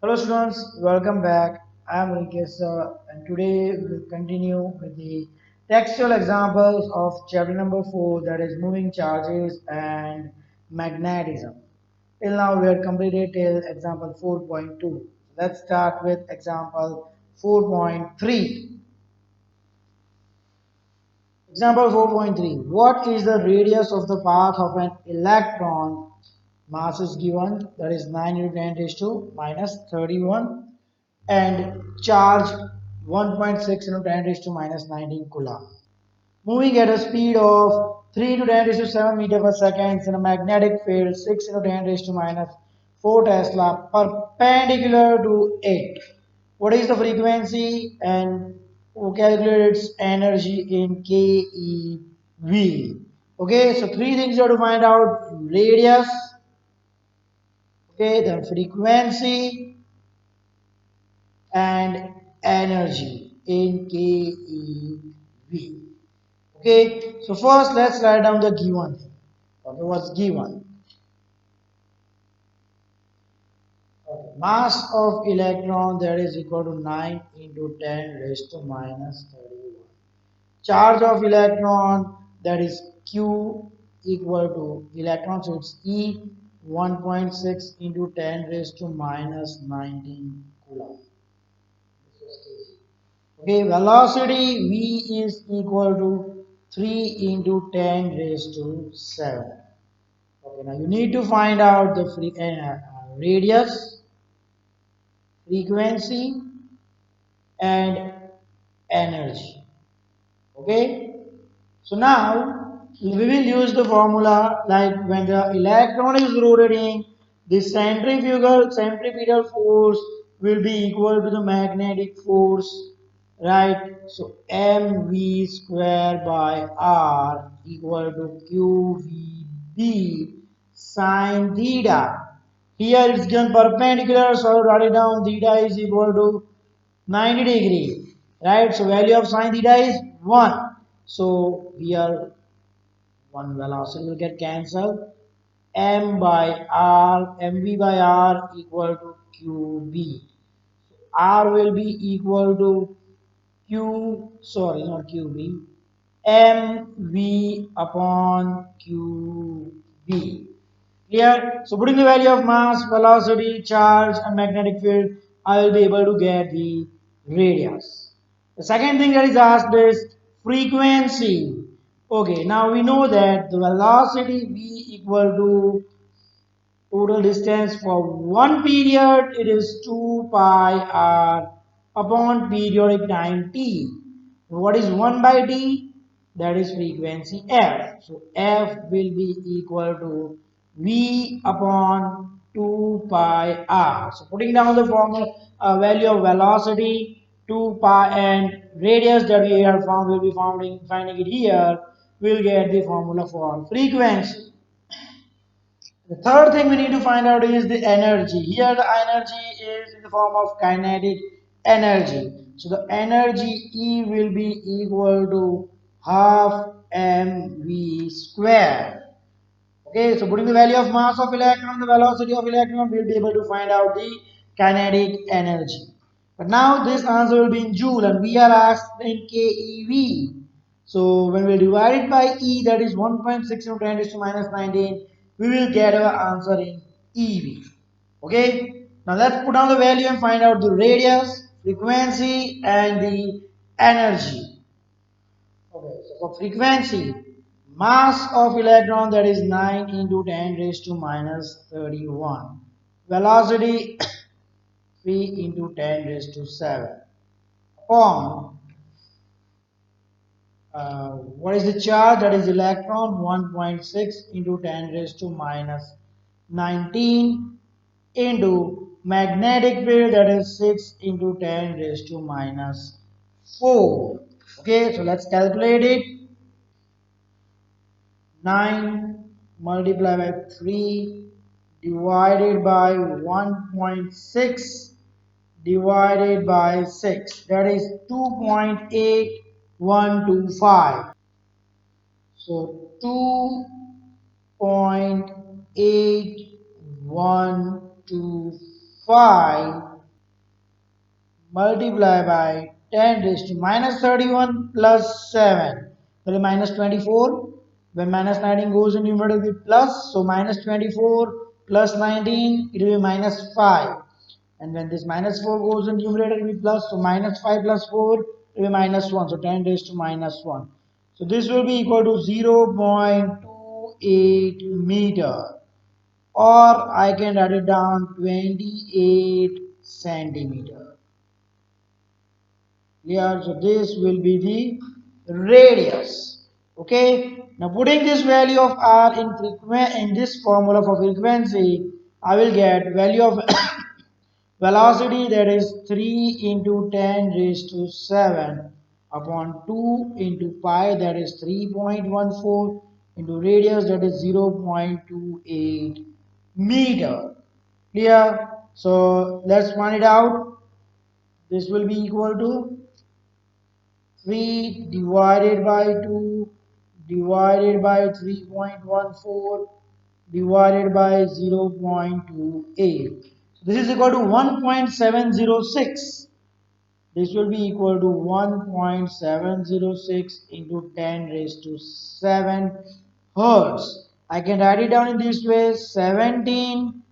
Hello students, welcome back. I am Rikesh and today we will continue with the textual examples of chapter number 4, that is moving charges and magnetism. Till now we have completed till example 4.2. Let's start with example 4.3. Example 4.3. What is the radius of the path of an electron? Mass is given, that is 9 into 10 raised to minus 31, and charge 1.6 into 10 raised to minus 19 coulomb. Moving at a speed of 3 into 10 raised to 7 meter per second in a magnetic field 6 into 10 raised to minus 4 Tesla perpendicular to it. What is the frequency? And we calculate its energy in keV. Okay, so three things you have to find out: radius, okay, the frequency, and energy in keV. Okay, so first let's write down the given thing. Okay, what's given? Okay, mass of electron, that is equal to 9 into 10 raised to minus 31. Charge of electron, that is Q, equal to electron, so it's E 1.6 into 10 raised to minus 19 coulomb. Okay, velocity V is equal to 3 into 10 raised to 7. Okay, now you need to find out the radius, frequency, and energy. Okay, so now we will use the formula like when the electron is rotating, the centripetal force will be equal to the magnetic force, right? So mv square by r equal to qvb sine theta. Here it's given perpendicular, so I'll write it down. Theta is equal to 90 degree, right? So value of sine theta is 1. So here one velocity will get cancelled. M by R, mv by R equal to qb. R will be equal to not qb, mv upon qb. Clear? So putting the value of mass, velocity, charge, and magnetic field, I will be able to get the radius. The second thing that is asked is frequency. Okay, now we know that the velocity v equal to total distance for one period, it is 2 pi r upon periodic time t. What is 1 by t? That is frequency f. So f will be equal to v upon 2 pi r. So putting down the formula value of velocity 2 pi and radius that we have found, will be finding it here, we'll get the formula for frequency. The third thing we need to find out is the energy. Here the energy is in the form of kinetic energy. So the energy E will be equal to half mv square. Okay, so putting the value of mass of electron, the velocity of electron, we'll be able to find out the kinetic energy. But now this answer will be in joule and we are asked in keV. So when we divide it by E, that is 1.6 into 10 raised to minus 19, we will get our answer in EV. Okay, now let's put down the value and find out the radius, frequency, and the energy. Okay, so for frequency, mass of electron, that is 9 into 10 raised to minus 31. Velocity 3 into 10 raised to 7 upon what is the charge, that is electron, 1.6 into 10 raised to minus 19 into magnetic field, that is 6 into 10 raised to minus 4. Okay, so let's calculate it. 9 multiplied by 3 divided by 1.6 divided by 6, that is 2.8125. So 2.8125 multiply by 10 raised to minus 31 plus 7 will be minus 24. When minus 19 goes in numerator, it will be plus. So minus 24 plus 19, it will be minus 5. And when this minus 4 goes in numerator, it will be plus. So minus 5 plus 4, it will be minus 1. So 10 raised to minus 1. So this will be equal to 0.28 meter. Or I can write it down 28 centimeter. Here, so this will be the radius. Okay. Now putting this value of r in in this formula for frequency, I will get value of velocity, that is 3 into 10 raised to 7 upon 2 into pi, that is 3.14, into radius, that is 0.28 meter. Clear? So let's find it out. This will be equal to 3 divided by 2 divided by 3.14 divided by 0.28. So this is equal to 1.706. This will be equal to 1.706 into 10 raised to 7 hertz. I can write it down in this way: 17,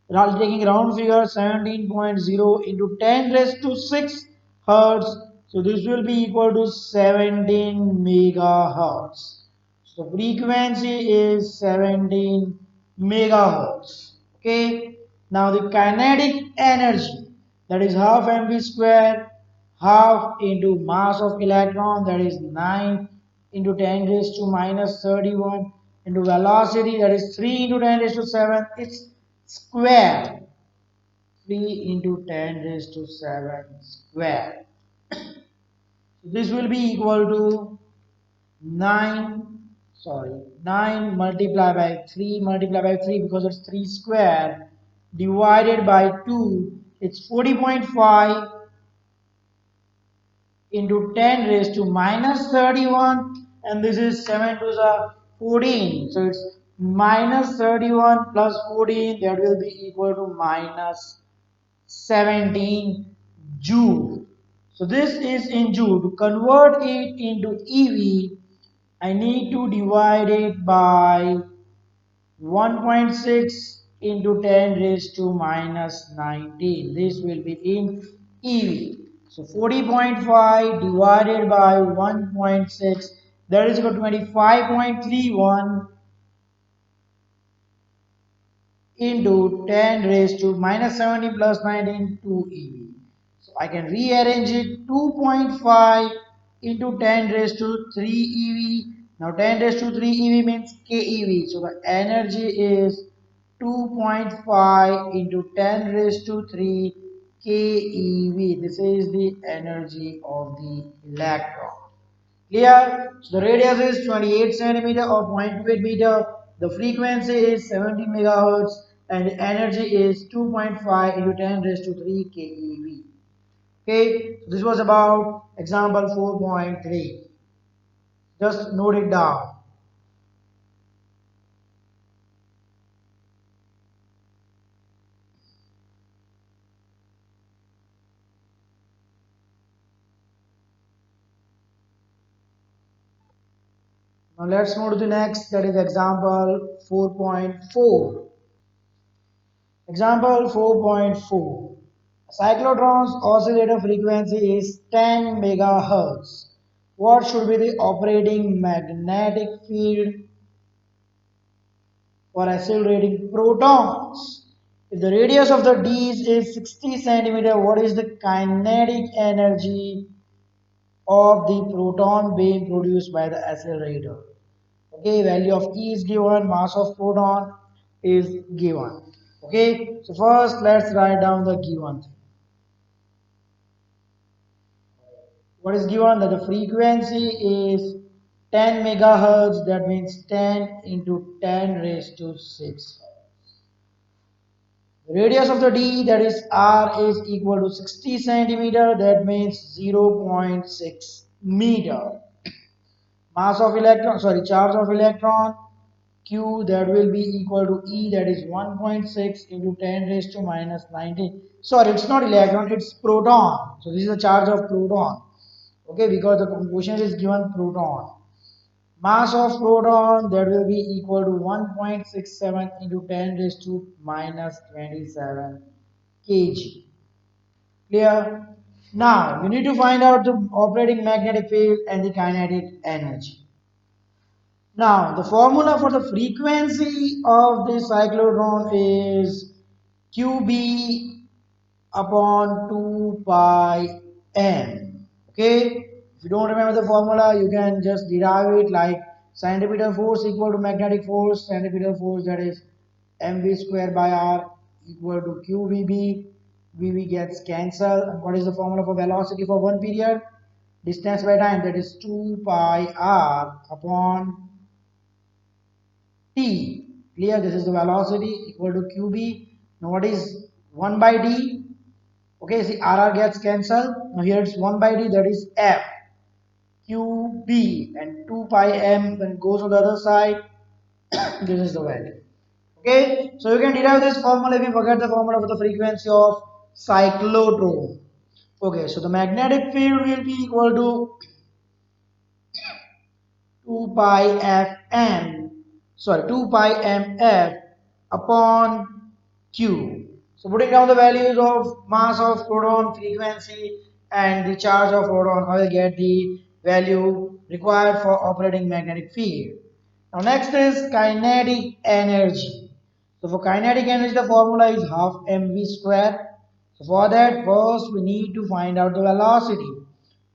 taking round figure, 17.0 into 10 raised to 6 hertz. So this will be equal to 17 megahertz. So frequency is 17 megahertz. Okay. Now the kinetic energy, that is half mv square, half into mass of electron, that is 9 into 10 raised to minus 31, into velocity, that is 3 into 10 raised to 7, it's square. 3 into 10 raised to 7 square. So this will be equal to 9, sorry, 9 multiplied by 3 multiplied by 3, because it's 3 square, divided by 2, it's 40.5 into 10 raised to minus 31, and this is 7 to the 14. So it's minus 31 plus 14, that will be equal to minus 17 joule. So this is in joule. To convert it into EV, I need to divide it by 1.6 into 10 raised to minus 19. This will be in EV. So 40.5 divided by 1.6, that is equal to 25.31 into 10 raised to minus 17 plus 19 2 EV. So I can rearrange it: 2.5 into 10 raised to 3 EV. Now 10 raised to 3 EV means KEV. So the energy is 2.5 into 10 raised to 3 KEV. This is the energy of the electron. Clear? So the radius is 28 centimeter or 0.28 meter. The frequency is 70 megahertz and the energy is 2.5 into 10 raised to 3 keV. Okay, so this was about example 4.3. Just note it down. Now let's move to the next, that is example 4.4. Example 4.4. Cyclotron's oscillator frequency is 10 megahertz. What should be the operating magnetic field for accelerating protons? If the radius of the D is 60 centimeter, what is the kinetic energy of the proton being produced by the accelerator? Okay, value of E is given, mass of proton is given. Okay, so first let's write down the given thing. What is given? That the frequency is 10 megahertz, that means 10 into 10 raised to 6. The radius of the D, that is R, is equal to 60 centimeter, that means 0.6 meter. Mass of electron, sorry, charge of electron, Q, that will be equal to E, that is 1.6 into 10 raised to minus 19. Sorry, it's not electron, it's proton. So this is the charge of proton. Okay, because the question is given proton. Mass of proton, that will be equal to 1.67 into 10 raised to minus 27 kg. Clear? Now, you need to find out the operating magnetic field and the kinetic energy. Now, the formula for the frequency of the cyclotron is QB upon 2 pi m. Okay? If you don't remember the formula, you can just derive it like centripetal force equal to magnetic force, centripetal force, that is mv square by r equal to qvb. Vb gets cancelled. And what is the formula for velocity for one period? Distance by time, that is 2 pi r upon t. Clear? This is the velocity equal to qb. Now what is 1 by d? Okay, see RR gets cancelled. Now here it's 1 by D, that is F. QB and 2 pi M, when it goes on the other side, this is the value. Okay, so you can derive this formula if you forget the formula for the frequency of cyclotron. Okay, so the magnetic field will be equal to 2 pi Fm, sorry, 2 pi Mf upon Q. So putting down the values of mass of proton, frequency, and the charge of proton, I will get the value required for operating magnetic field. Now next is kinetic energy. So for kinetic energy, the formula is half mv square. So for that, first we need to find out the velocity.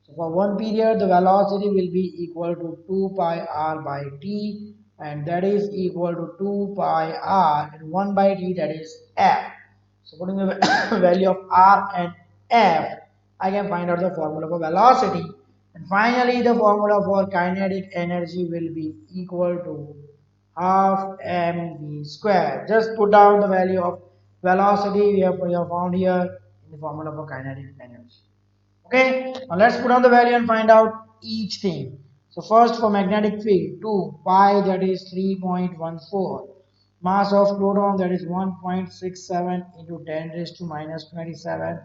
So for one period, the velocity will be equal to 2 pi r by t, and that is equal to 2 pi r and 1 by t, that is f. So putting the value of r and f, I can find out the formula for velocity. And finally, the formula for kinetic energy will be equal to half mv square. Just put down the value of velocity we have found here in the formula for kinetic energy. Okay, now let's put on the value and find out each thing. So first for magnetic field, 2 pi, that is 3.14. Mass of proton, that is 1.67 into 10 raised to minus 27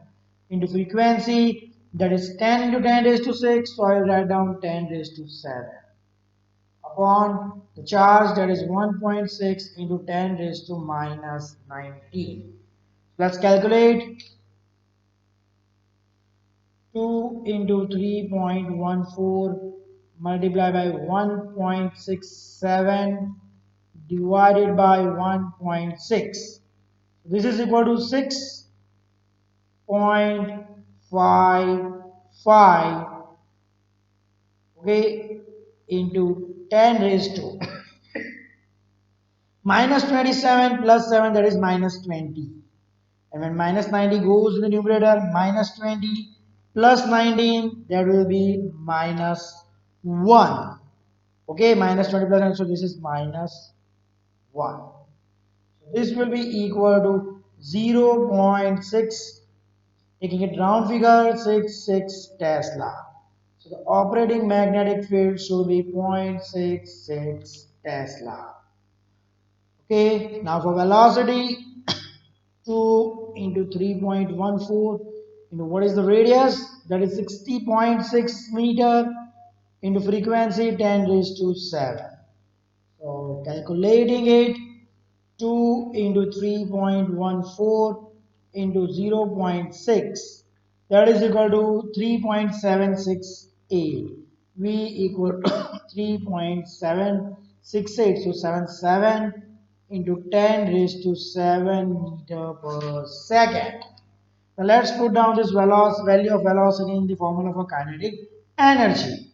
into frequency, that is 10 into 10 raised to 6. So I will write down 10 raised to 7 upon the charge, that is 1.6 into 10 raised to minus 19. Let's calculate. 2 into 3.14 multiplied by 1.67 divided by 1.6. This is equal to 6.55, okay, into 10 raised to minus 27 plus 7, that is minus 20. And when minus 90 goes in the numerator, minus 20 plus 19, that will be minus 1. Okay, minus 20 plus 9, so this is minus 1. So this will be equal to 0.6, taking it round figure, 66 Tesla. So the operating magnetic field should be 0.66 Tesla. Okay, now for velocity, 2 into 3.14 into what is the radius, that is 60.6 meter, into frequency 10 raised to 7. So calculating it, 2 into 3.14 into 0.6, that is equal to 3.768. V equal to 3.768, so 77 into 10 raised to 7 meter per second. Now let's put down this value of velocity in the formula for kinetic energy.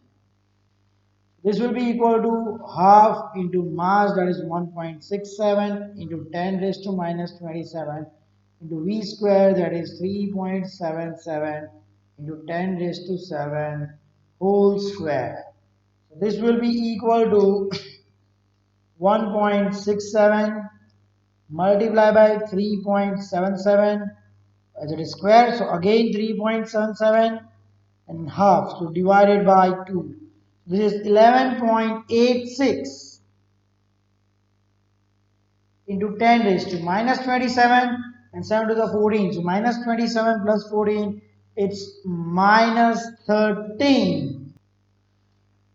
This will be equal to half into mass, that is 1.67 into 10 raised to minus 27 into v square, that is 3.77 into 10 raised to 7 whole square. So this will be equal to 1.67 multiplied by 3.77 as it is square. So again 3.77 and half. So divided by 2. This is 11.86 into 10 raised to minus 27 and 7 to the 14. So minus 27 plus 14, it's minus 13.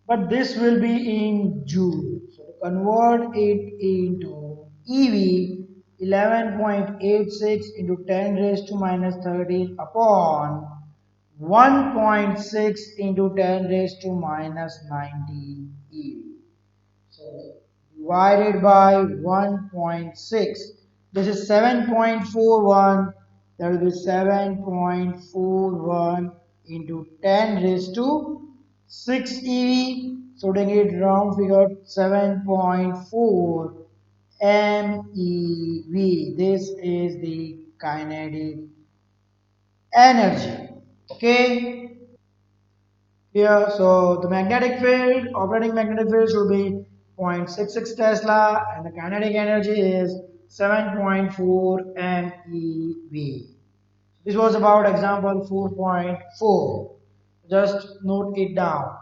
But this will be in Joule. So to convert it into EV, 11.86 into 10 raised to minus 13 upon 1.6 into 10 raised to minus 19 EV. So divided by 1.6. This is 7.41. That will be 7.41 into 10 raised to 6 eV. So taking it round figure 7.4 MeV. This is the kinetic energy. Okay. Here, so the magnetic field, operating magnetic field should be 0.66 Tesla, and the kinetic energy is 7.4 MeV. This was about example 4.4. Just note it down.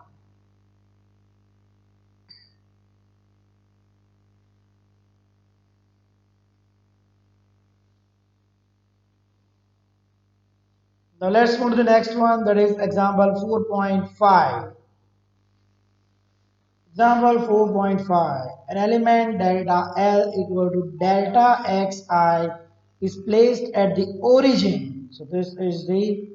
Now let's move to the next one, that is example 4.5. Example 4.5. An element delta L equal to delta Xi is placed at the origin. So this is the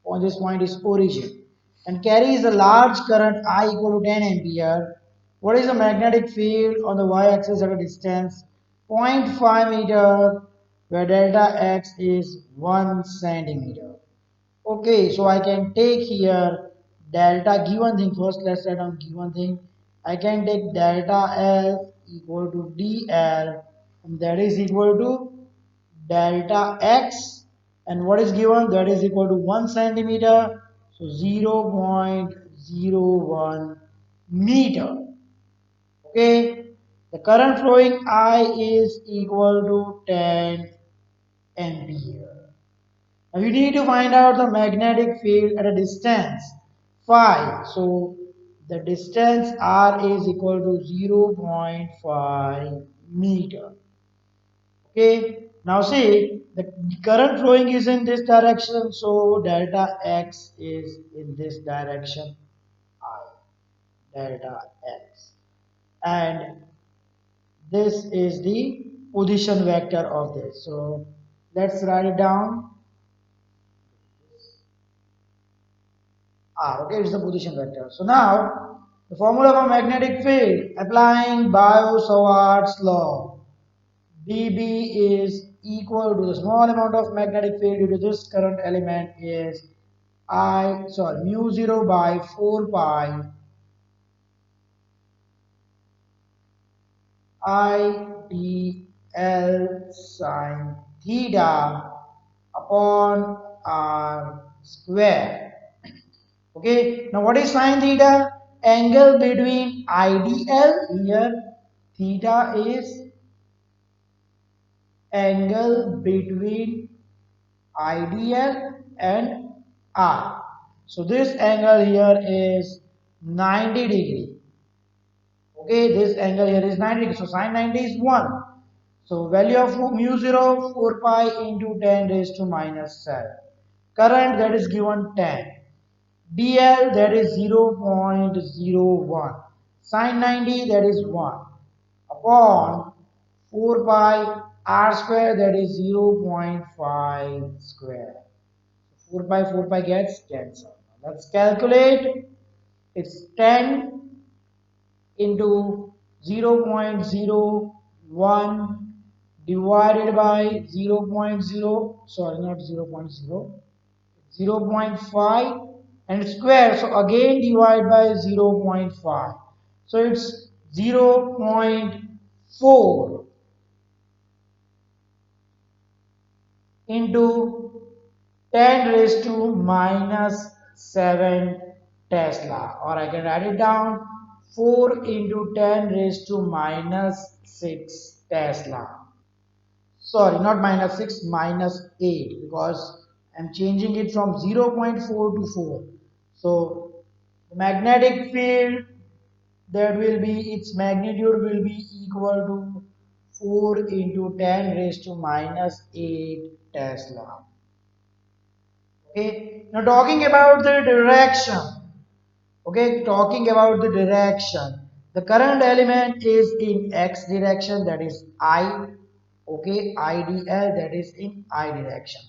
on this point is origin and carries a large current I equal to 10 ampere. What is the magnetic field on the y-axis at a distance 0.5 meter where delta X is 1 centimeter? Okay, so I can take here delta given thing first. Let's write down given thing. I can take delta L equal to dl, and that is equal to delta X, and what is given, that is equal to 1 centimeter, so 0.01 meter. Okay, the current flowing I is equal to 10 ampere. Now we need to find out the magnetic field at a distance phi. So the distance r is equal to 0.5 meter. Okay. Now see the current flowing is in this direction. So delta x is in this direction. I delta x. And this is the position vector of this. So let's write it down. R. Okay, it's the position vector. So now the formula for magnetic field applying Biot-Savart's law. dB is equal to the small amount of magnetic field due to this current element is mu 0 by 4 pi I dl sine theta upon r square. Okay, now what is sine theta? Angle between IDL here, theta is angle between IDL and R. So this angle here is 90 degree. Okay, this angle here is 90 degree. So sine 90 is 1. So value of mu 0 4 pi into 10 raised to minus 7. Current that is given 10. dl that is 0.01. Sine 90 that is 1 upon 4 pi r square that is 0.5 square. 4 by 4 pi gets cancelled. Let's calculate. It's 10 into 0.01 divided by 0.0, sorry, not 0.0, 0.5 and square. So again divide by 0.5. So it's 0.4 into 10 raised to minus 7 Tesla, or I can write it down 4 into 10 raised to minus 6 Tesla. Sorry, not minus 6, minus 8, because I'm changing it from 0.4 to 4. So the magnetic field, that will be its magnitude will be equal to 4 into 10 raised to minus 8 Tesla. Okay, now talking about the direction. Okay, talking about the direction. The current element is in x direction, that is I. Okay, IDL, that is in I direction.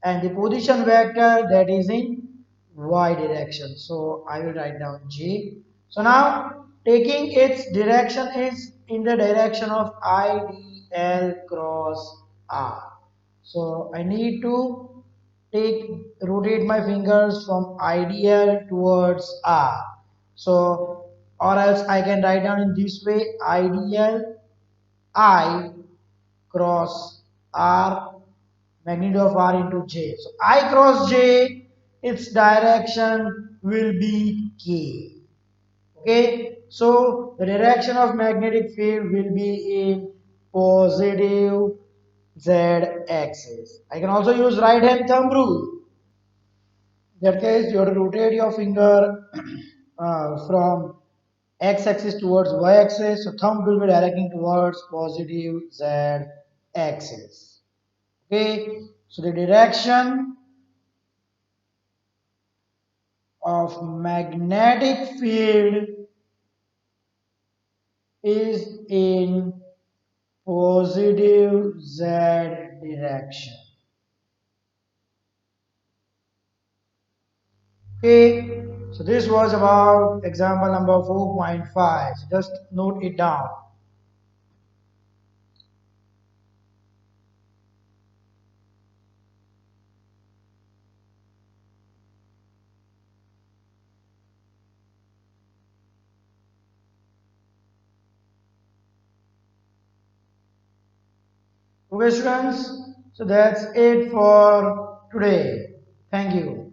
And the position vector, that is in y direction. So I will write down J. So now taking its direction is in the direction of IDL cross R. So I need to take rotate my fingers from IDL towards R. So or else I can write down in this way: IDL I cross R, magnitude of R into J. So I cross J, its direction will be K. Okay, so the direction of magnetic field will be in positive Z axis. I can also use right hand thumb rule. In that case, you have to rotate your finger from x axis towards y axis. So thumb will be directing towards positive Z axis. Okay, so the direction of magnetic field is in positive Z direction. Okay, so this was about example number 4.5. So just note it down. Okay, students, so that's it for today. Thank you.